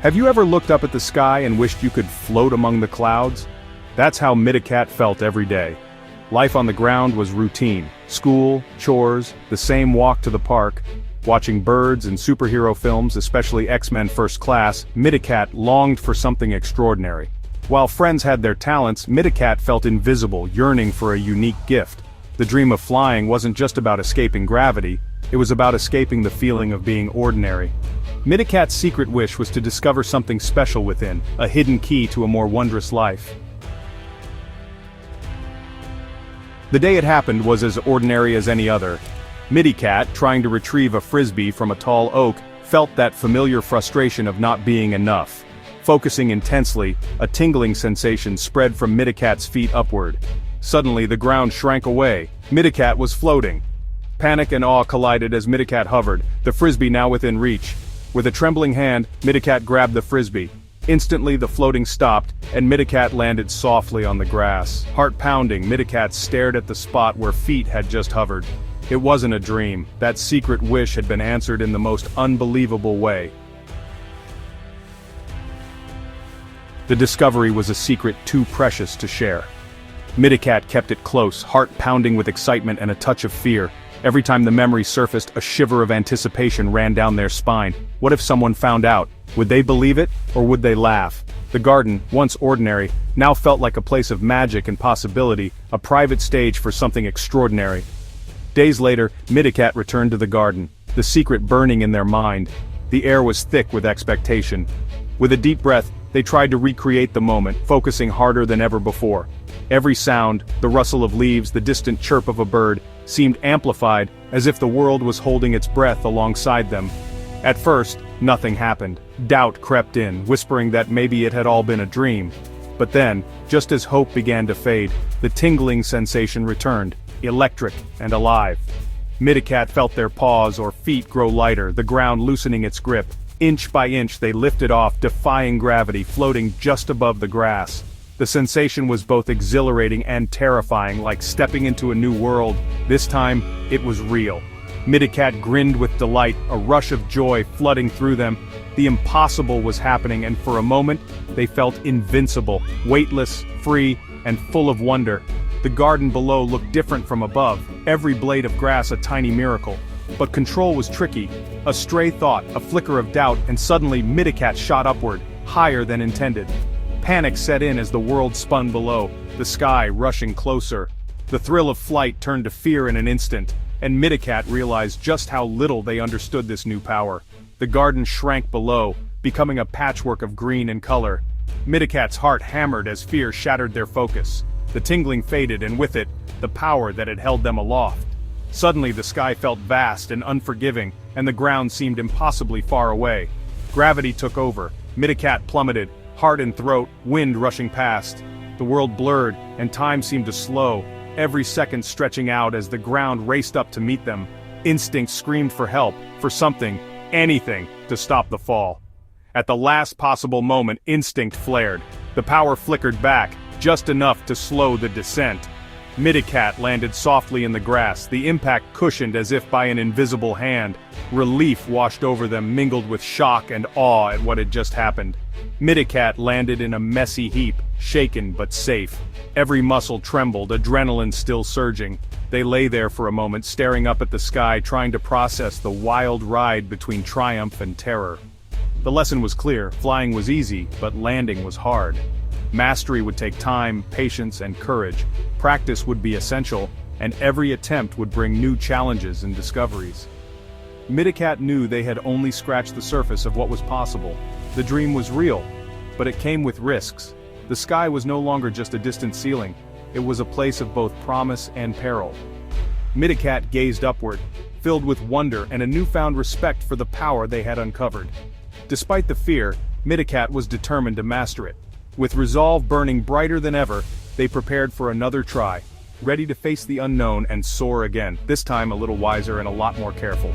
Have you ever looked up at the sky and wished you could float among the clouds? That's how MIDICAT felt every day. Life on the ground was routine. School, chores, the same walk to the park. Watching birds and superhero films, especially X-Men First Class, MIDICAT longed for something extraordinary. While friends had their talents, MIDICAT felt invisible, yearning for a unique gift. The dream of flying wasn't just about escaping gravity, it was about escaping the feeling of being ordinary. MIDICAT's secret wish was to discover something special within, a hidden key to a more wondrous life. The day it happened was as ordinary as any other. MIDICAT, trying to retrieve a frisbee from a tall oak, felt that familiar frustration of not being enough. Focusing intensely, a tingling sensation spread from MIDICAT's feet upward. Suddenly the ground shrank away. MIDICAT was floating. Panic and awe collided as MIDICAT hovered, the frisbee now within reach. With a trembling hand, MIDICAT grabbed the frisbee. Instantly the floating stopped, and MIDICAT landed softly on the grass. Heart pounding, MIDICAT stared at the spot where feet had just hovered. It wasn't a dream. That secret wish had been answered in the most unbelievable way. The discovery was a secret too precious to share. MIDICAT kept it close, heart pounding with excitement and a touch of fear. Every time the memory surfaced, a shiver of anticipation ran down their spine. What if someone found out? Would they believe it, or would they laugh? The garden, once ordinary, now felt like a place of magic and possibility, a private stage for something extraordinary. Days later, MIDICAT returned to the garden, the secret burning in their mind. The air was thick with expectation. With a deep breath, they tried to recreate the moment, focusing harder than ever before. Every sound, the rustle of leaves, the distant chirp of a bird, seemed amplified, as if the world was holding its breath alongside them. At first, nothing happened. Doubt crept in, whispering that maybe it had all been a dream. But then, just as hope began to fade, the tingling sensation returned, electric and alive. MIDICAT felt their paws or feet grow lighter, the ground loosening its grip. Inch by inch they lifted off, defying gravity, floating just above the grass. The sensation was both exhilarating and terrifying, like stepping into a new world. This time, it was real. MIDICAT grinned with delight, a rush of joy flooding through them. The impossible was happening, and for a moment, they felt invincible, weightless, free, and full of wonder. The garden below looked different from above, every blade of grass a tiny miracle. But control was tricky. A stray thought, a flicker of doubt, and suddenly MIDICAT shot upward, higher than intended. Panic set in as the world spun below, the sky rushing closer. The thrill of flight turned to fear in an instant, and MIDICAT realized just how little they understood this new power. The garden shrank below, becoming a patchwork of green and color. MIDICAT's heart hammered as fear shattered their focus. The tingling faded, and with it, the power that had held them aloft. Suddenly the sky felt vast and unforgiving, and the ground seemed impossibly far away. Gravity took over. MIDICAT plummeted, heart in throat, wind rushing past. The world blurred, and time seemed to slow, every second stretching out as the ground raced up to meet them. Instinct screamed for help, for something, anything, to stop the fall. At the last possible moment, instinct flared. The power flickered back, just enough to slow the descent. MIDICAT landed softly in the grass, the impact cushioned as if by an invisible hand. Relief washed over them, mingled with shock and awe at what had just happened. MIDICAT landed in a messy heap, shaken but safe. Every muscle trembled, adrenaline still surging. They lay there for a moment, staring up at the sky, trying to process the wild ride between triumph and terror. The lesson was clear: flying was easy, but landing was hard. Mastery would take time, patience, and courage. Practice would be essential, and every attempt would bring new challenges and discoveries. MIDICAT knew they had only scratched the surface of what was possible. The dream was real, but it came with risks. The sky was no longer just a distant ceiling, it was a place of both promise and peril. MIDICAT gazed upward, filled with wonder and a newfound respect for the power they had uncovered. Despite the fear, MIDICAT was determined to master it. With resolve burning brighter than ever, they prepared for another try, ready to face the unknown and soar again, this time a little wiser and a lot more careful.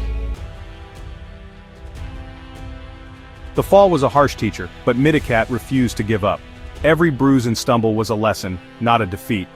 The fall was a harsh teacher, but MIDICAT refused to give up. Every bruise and stumble was a lesson, not a defeat.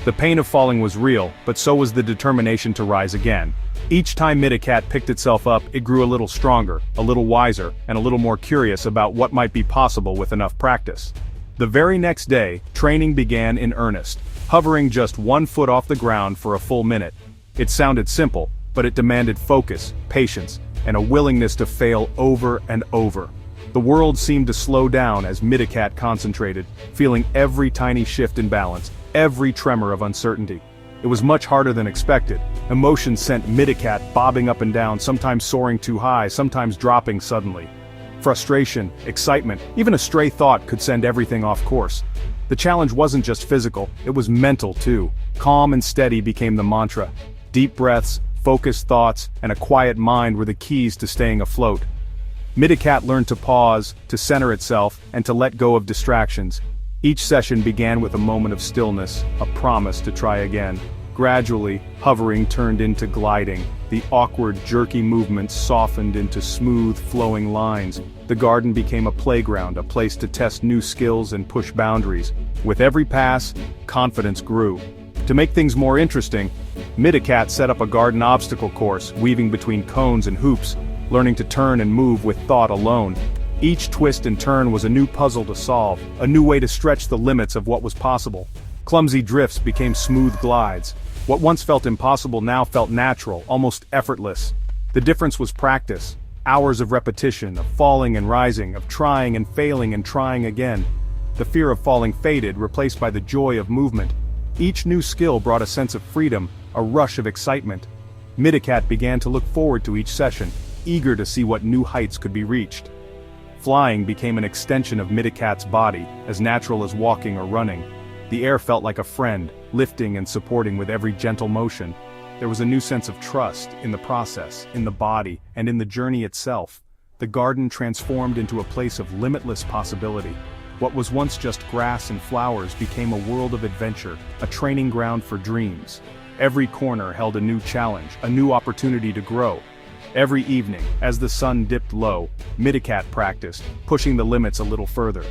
The pain of falling was real, but so was the determination to rise again. Each time MIDICAT picked itself up, it grew a little stronger, a little wiser, and a little more curious about what might be possible with enough practice. The very next day, training began in earnest, hovering just 1 foot off the ground for a full minute. It sounded simple, but it demanded focus, patience, and a willingness to fail over and over. The world seemed to slow down as MIDICAT concentrated, feeling every tiny shift in balance, every tremor of uncertainty. It was much harder than expected. Emotions sent MIDICAT bobbing up and down, sometimes soaring too high, sometimes dropping suddenly. Frustration, excitement, even a stray thought could send everything off course. The challenge wasn't just physical, it was mental too. Calm and steady became the mantra. Deep breaths, focused thoughts, and a quiet mind were the keys to staying afloat. MIDICAT learned to pause, to center itself, and to let go of distractions. Each session began with a moment of stillness, a promise to try again. Gradually, hovering turned into gliding. The awkward, jerky movements softened into smooth, flowing lines. The garden became a playground, a place to test new skills and push boundaries. With every pass, confidence grew. To make things more interesting, MIDICAT set up a garden obstacle course, weaving between cones and hoops, learning to turn and move with thought alone. Each twist and turn was a new puzzle to solve, a new way to stretch the limits of what was possible. Clumsy drifts became smooth glides. What once felt impossible now felt natural, almost effortless. The difference was practice. Hours of repetition, of falling and rising, of trying and failing and trying again. The fear of falling faded, replaced by the joy of movement. Each new skill brought a sense of freedom, a rush of excitement. MIDICAT began to look forward to each session, eager to see what new heights could be reached. Flying became an extension of MIDICAT's body, as natural as walking or running. The air felt like a friend, lifting and supporting with every gentle motion. There was a new sense of trust in the process, in the body, and in the journey itself. The garden transformed into a place of limitless possibility. What was once just grass and flowers became a world of adventure, a training ground for dreams. Every corner held a new challenge, a new opportunity to grow. Every evening, as the sun dipped low, MIDICAT practiced, pushing the limits a little further.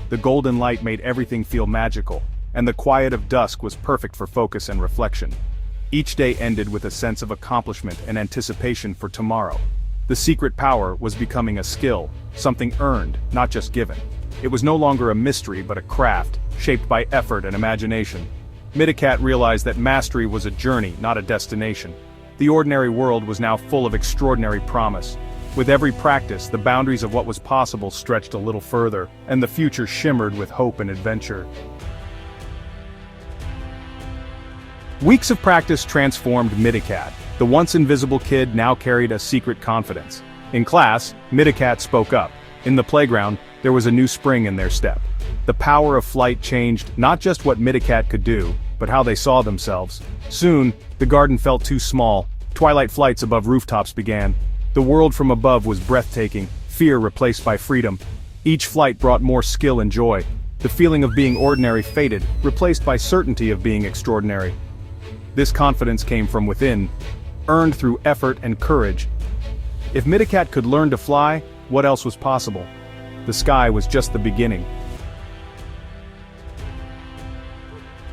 The golden light made everything feel magical, and the quiet of dusk was perfect for focus and reflection. Each day ended with a sense of accomplishment and anticipation for tomorrow. The secret power was becoming a skill, something earned, not just given. It was no longer a mystery but a craft, shaped by effort and imagination. MIDICAT realized that mastery was a journey, not a destination. The ordinary world was now full of extraordinary promise. With every practice, the boundaries of what was possible stretched a little further, and the future shimmered with hope and adventure. Weeks of practice transformed MIDICAT. The once invisible kid now carried a secret confidence. In class, MIDICAT spoke up. In the playground, there was a new spring in their step. The power of flight changed not just what MIDICAT could do, but how they saw themselves. Soon, the garden felt too small. Twilight flights above rooftops began. The world from above was breathtaking, fear replaced by freedom. Each flight brought more skill and joy. The feeling of being ordinary faded, replaced by certainty of being extraordinary. This confidence came from within, earned through effort and courage. If MIDICAT could learn to fly, what else was possible? The sky was just the beginning.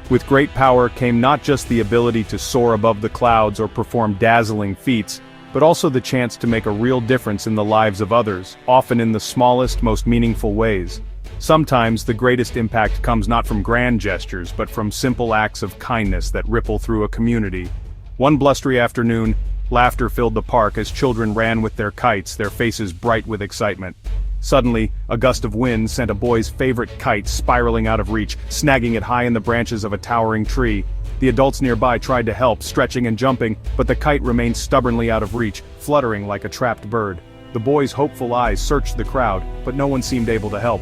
With great power came not just the ability to soar above the clouds or perform dazzling feats, but also the chance to make a real difference in the lives of others, often in the smallest, most meaningful ways. Sometimes the greatest impact comes not from grand gestures but from simple acts of kindness that ripple through a community. One blustery afternoon, laughter filled the park as children ran with their kites, their faces bright with excitement. Suddenly, a gust of wind sent a boy's favorite kite spiraling out of reach, snagging it high in the branches of a towering tree. The adults nearby tried to help, stretching and jumping, but the kite remained stubbornly out of reach, fluttering like a trapped bird. The boy's hopeful eyes searched the crowd, but no one seemed able to help.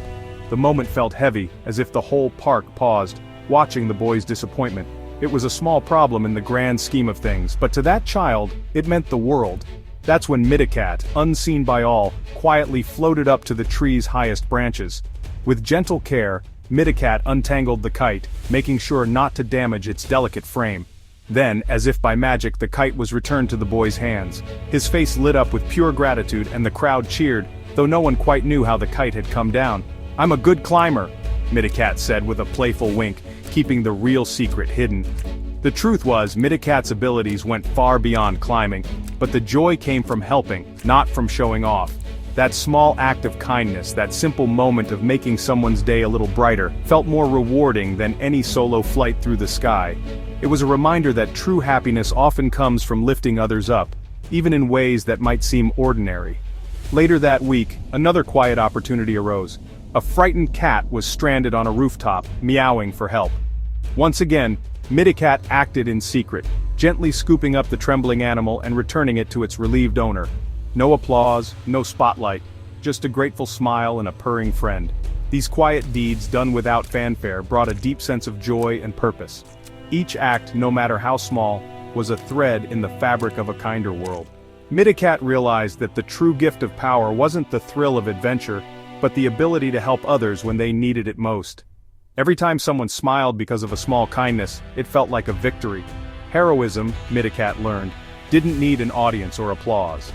The moment felt heavy, as if the whole park paused, watching the boy's disappointment. It was a small problem in the grand scheme of things, but to that child, it meant the world. That's when MIDICAT, unseen by all, quietly floated up to the tree's highest branches. With gentle care, MIDICAT untangled the kite, making sure not to damage its delicate frame. Then, as if by magic, the kite was returned to the boy's hands. His face lit up with pure gratitude and the crowd cheered, though no one quite knew how the kite had come down. "I'm a good climber," MIDICAT said with a playful wink. keeping the real secret hidden. The truth was, MIDICAT's abilities went far beyond climbing, but the joy came from helping, not from showing off. That small act of kindness, that simple moment of making someone's day a little brighter, felt more rewarding than any solo flight through the sky. It was a reminder that true happiness often comes from lifting others up, even in ways that might seem ordinary. Later that week, another quiet opportunity arose. A frightened cat was stranded on a rooftop, meowing for help. Once again, MIDICAT acted in secret, gently scooping up the trembling animal and returning it to its relieved owner. No applause, no spotlight, just a grateful smile and a purring friend. These quiet deeds done without fanfare brought a deep sense of joy and purpose. Each act, no matter how small, was a thread in the fabric of a kinder world. MIDICAT realized that the true gift of power wasn't the thrill of adventure, but the ability to help others when they needed it most. Every time someone smiled because of a small kindness, it felt like a victory. Heroism, MIDICAT learned, didn't need an audience or applause.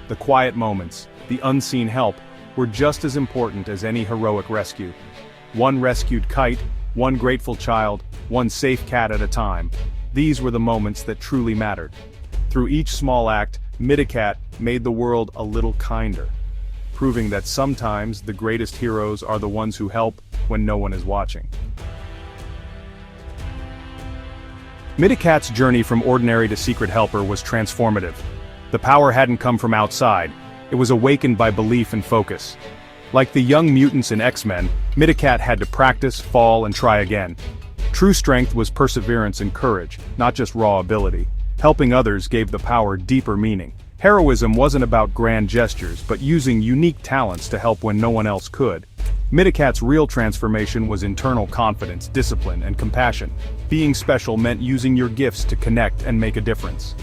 The quiet moments, the unseen help, were just as important as any heroic rescue. One rescued kite, one grateful child, one safe cat at a time. These were the moments that truly mattered. Through each small act, MIDICAT made the world a little kinder, proving that sometimes the greatest heroes are the ones who help when no one is watching. MIDICAT's journey from ordinary to secret helper was transformative. The power hadn't come from outside, it was awakened by belief and focus. Like the young mutants in XMen, MIDICAT had to practice, fall, and try again. True strength was perseverance and courage, not just raw ability. Helping others gave the power deeper meaning. Heroism wasn't about grand gestures, but using unique talents to help when no one else could. MIDICAT's real transformation was internal confidence, discipline, and compassion. Being special meant using your gifts to connect and make a difference.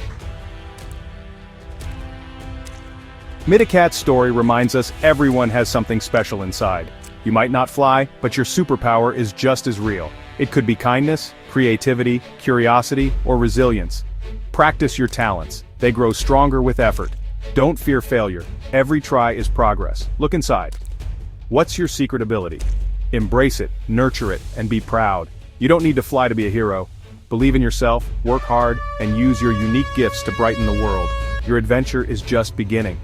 MIDICAT's story reminds us everyone has something special inside. You might not fly, but your superpower is just as real. It could be kindness, creativity, curiosity, or resilience. Practice your talents. They grow stronger with effort. Don't fear failure. Every try is progress. Look inside. What's your secret ability? Embrace it, nurture it, and be proud. You don't need to fly to be a hero. Believe in yourself, work hard, and use your unique gifts to brighten the world. Your adventure is just beginning.